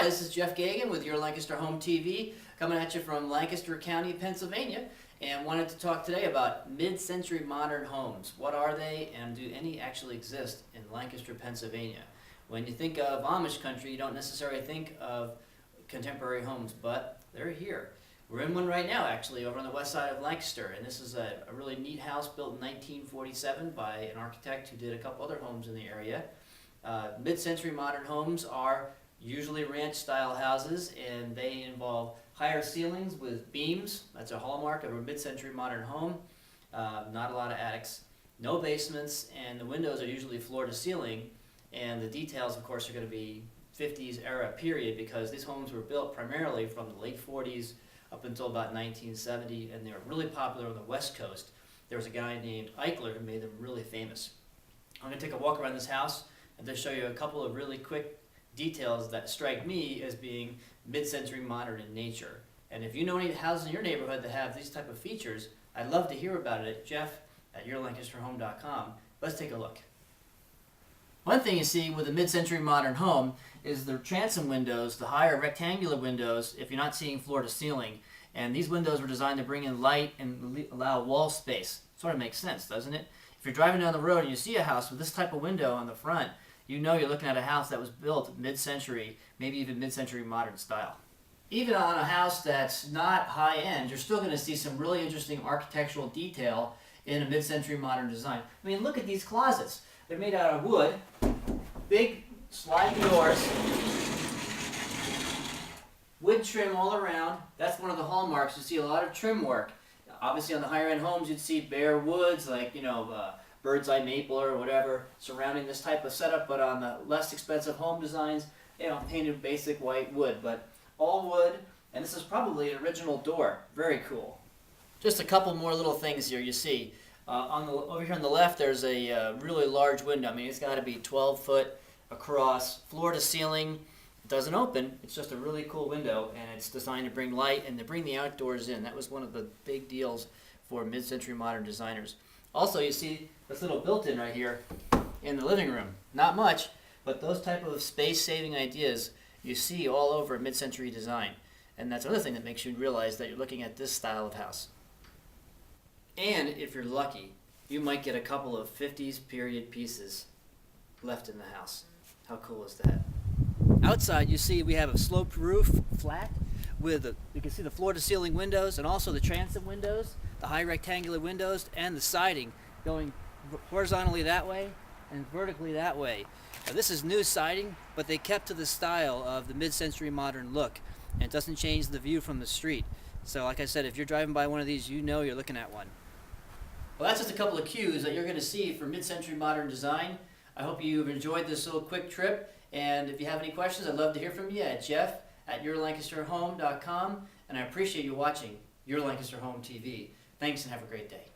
this is Jeff Gagan with your Lancaster Home TV, coming at you from Lancaster County, Pennsylvania, and wanted to talk today about mid-century modern homes. What are they, and do any actually exist in Lancaster, Pennsylvania? When you think of Amish country, you don't necessarily think of contemporary homes, but they're here. We're in one right now, actually, over on the west side of Lancaster, and this is a really neat house built in 1947 by an architect who did a couple other homes in the area. Mid-century modern homes are usually ranch-style houses, and they involve higher ceilings with beams. That's a hallmark of a mid-century modern home. Not a lot of attics, no basements, and the windows are usually floor-to-ceiling, and the details, of course, are going to be 50s era period, because these homes were built primarily from the late 40s up until about 1970, and they were really popular on the West Coast. There was a guy named Eichler who made them really famous. I'm going to take a walk around this house and just show you a couple of really quick details that strike me as being mid-century modern in nature. And if you know any houses in your neighborhood that have these type of features, I'd love to hear about it at jeff@yourlancasterhome.com. Let's take a look. One thing you see with a mid-century modern home is the transom windows, the higher rectangular windows, if you're not seeing floor to ceiling. And these windows were designed to bring in light and allow wall space. Sort of makes sense, doesn't it? If you're driving down the road and you see a house with this type of window on the front, you know you're looking at a house that was built mid-century, maybe even mid-century modern style. Even on a house that's not high-end, you're still going to see some really interesting architectural detail in a mid-century modern design. I mean, look at these closets. They're made out of wood, big sliding doors, wood trim all around. That's one of the hallmarks. You see a lot of trim work. Obviously on the higher-end homes you'd see bare woods, like, bird's eye maple or whatever surrounding this type of setup, but on the less expensive home designs, painted basic white wood, but all wood. And this is probably an original door. Very cool. Just a couple more little things here you see. Over here on the left, there's a really large window. I mean, it's got to be 12 foot across, floor to ceiling. It doesn't open. It's just a really cool window, and it's designed to bring light and to bring the outdoors in. That was one of the big deals for mid-century modern designers. Also, you see this little built-in right here in the living room. Not much, but those type of space-saving ideas you see all over mid-century design. And that's another thing that makes you realize that you're looking at this style of house. And if you're lucky, you might get a couple of 50s period pieces left in the house. How cool is that? Outside, you see we have a sloped roof, flat, with you can see the floor-to-ceiling windows and also the transom windows, the high rectangular windows, and the siding going horizontally that way and vertically that way. Now, this is new siding, but they kept to the style of the mid-century modern look, and it doesn't change the view from the street. So like I said, if you're driving by one of these, you know you're looking at one. Well, that's just a couple of cues that you're going to see for mid-century modern design. I hope you've enjoyed this little quick trip, and if you have any questions, I'd love to hear from you at jeff@yourlancasterhome.com, and I appreciate you watching Your Lancaster Home TV. Thanks and have a great day.